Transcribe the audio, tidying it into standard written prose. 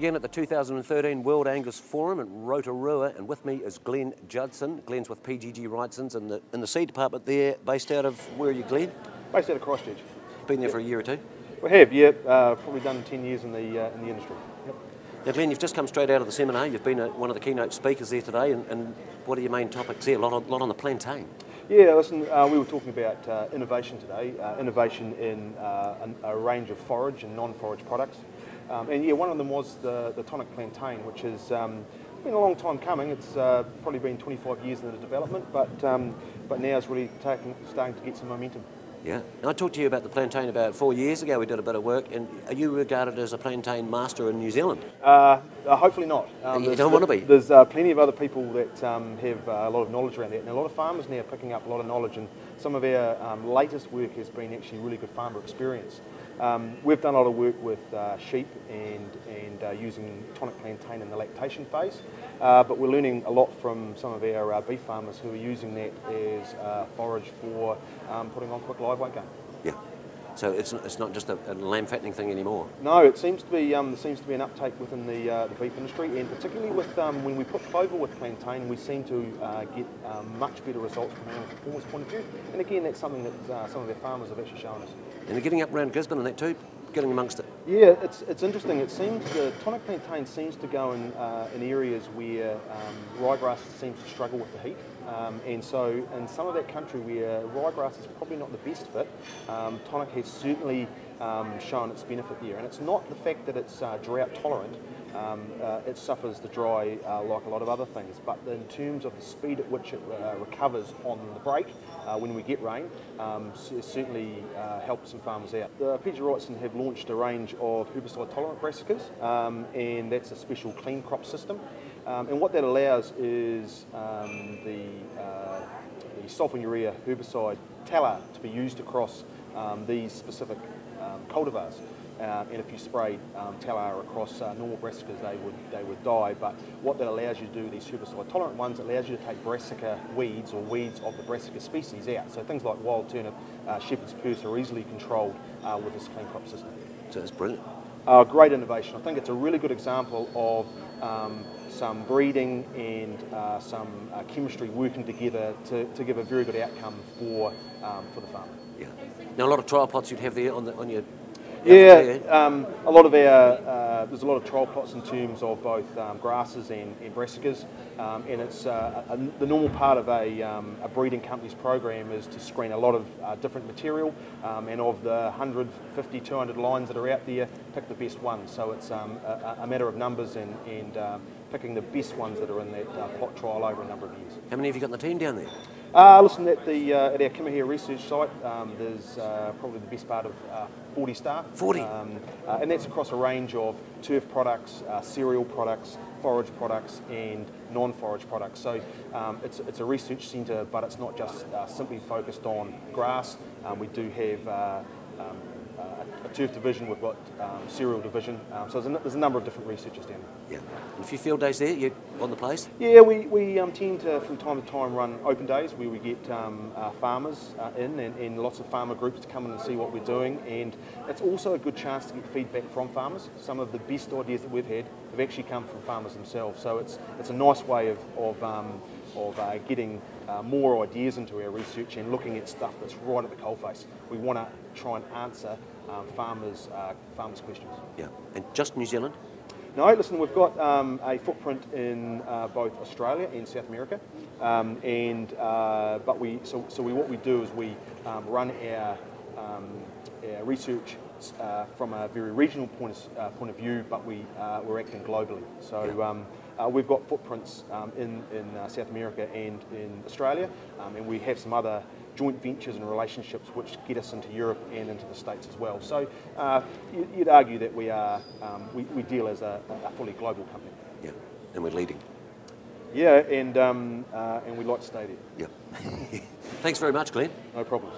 again at the 2013 World Angus Forum at Rotorua, and with me is Glynn Judson. Glenn's with PGG Wrightson's in the seed department there, based out of, where are you, Glynn? Based out of Christchurch. Been there for a year or two? We have, yeah. Probably done 10 years in the industry. Yep. Now, Glynn, you've just come straight out of the seminar. You've been one of the keynote speakers there today, and what are your main topics there? A lot on the plantain. Yeah, listen, we were talking about innovation today, innovation in a range of forage and non-forage products. And yeah, one of them was the Tonic plantain, which has been a long time coming. It's probably been 25 years in the development, but now it's really starting to get some momentum. Yeah, and I talked to you about the plantain about 4 years ago. We did a bit of work, and are you regarded as a plantain master in New Zealand? Hopefully not. You don't want to be? There's plenty of other people that have a lot of knowledge around that, and a lot of farmers now are picking up a lot of knowledge, and some of our latest work has been actually really good farmer experience. We've done a lot of work with sheep and using Tonic plantain in the lactation phase, but we're learning a lot from some of our beef farmers who are using that as forage for putting on quick live weight gain. Yeah. So it's not just a lamb fattening thing anymore. No, it seems to be there seems to be an uptake within the beef industry, and particularly with when we put clover with plantain, we seem to get much better results from an animal performance point of view. And again, that's something that some of our farmers have actually shown us. And they're getting up around Gisborne and that too, getting amongst it. Yeah, it's interesting. It seems the Tonic plantain seems to go in areas where rye-grass seems to struggle with the heat. And so in some of that country where rye-grass is probably not the best fit, Tonic has certainly shown its benefit there. And it's not the fact that it's drought tolerant. It suffers the dry like a lot of other things, but in terms of the speed at which it recovers on the break when we get rain, it certainly helps some farmers out. The PGG Wrightson have launched a range of herbicide tolerant Brassicas, and that's a special clean crop system. And what that allows is the sulfonylurea herbicide talar to be used across these specific cultivars. And if you sprayed talar across normal brassicas, they would die. But what that allows you to do, these herbicide tolerant ones, it allows you to take brassica weeds or weeds of the brassica species out. So things like wild turnip, shepherd's purse are easily controlled with this clean crop system. So it's brilliant. Great innovation. I think it's a really good example of some breeding and some chemistry working together to give a very good outcome for the farmer. Yeah. Now a lot of trial plots you'd have there on your. Yeah, a lot of our there's a lot of trial plots in terms of both grasses and brassicas, and it's the normal part of a breeding company's program is to screen a lot of different material, and of the 150, 200 lines that are out there, pick the best ones. So it's a matter of numbers and picking the best ones that are in that plot trial over a number of years. How many have you got in the team down there? Listen, at our Kimahia research site, there's probably the best part of 40 staff. 40? And that's across a range of turf products, cereal products, forage products and non-forage products. So it's a research centre, but it's not just simply focused on grass. We do have a turf division, we've got cereal division, so there's a number of different researchers down there. Yeah. And a few field days there, you on the place? Yeah, we tend to from time to time run open days where we get farmers in and lots of farmer groups to come in and see what we're doing, and it's also a good chance to get feedback from farmers. Some of the best ideas that we've had have actually come from farmers themselves, so it's a nice way of getting more ideas into our research and looking at stuff that's right at the coalface. We want to try and answer farmers' questions. Yeah, and just New Zealand? No, listen, we've got a footprint in both Australia and South America, but what we do is we run our research from a very regional point of view, but we're acting globally. So we've got footprints in South America and in Australia, and we have some other joint ventures and relationships which get us into Europe and into the States as well. So you'd argue that we deal as a fully global company. Yeah, and we're leading. Yeah, and we'd like to stay there. Yeah. Thanks very much, Glynn. No problems.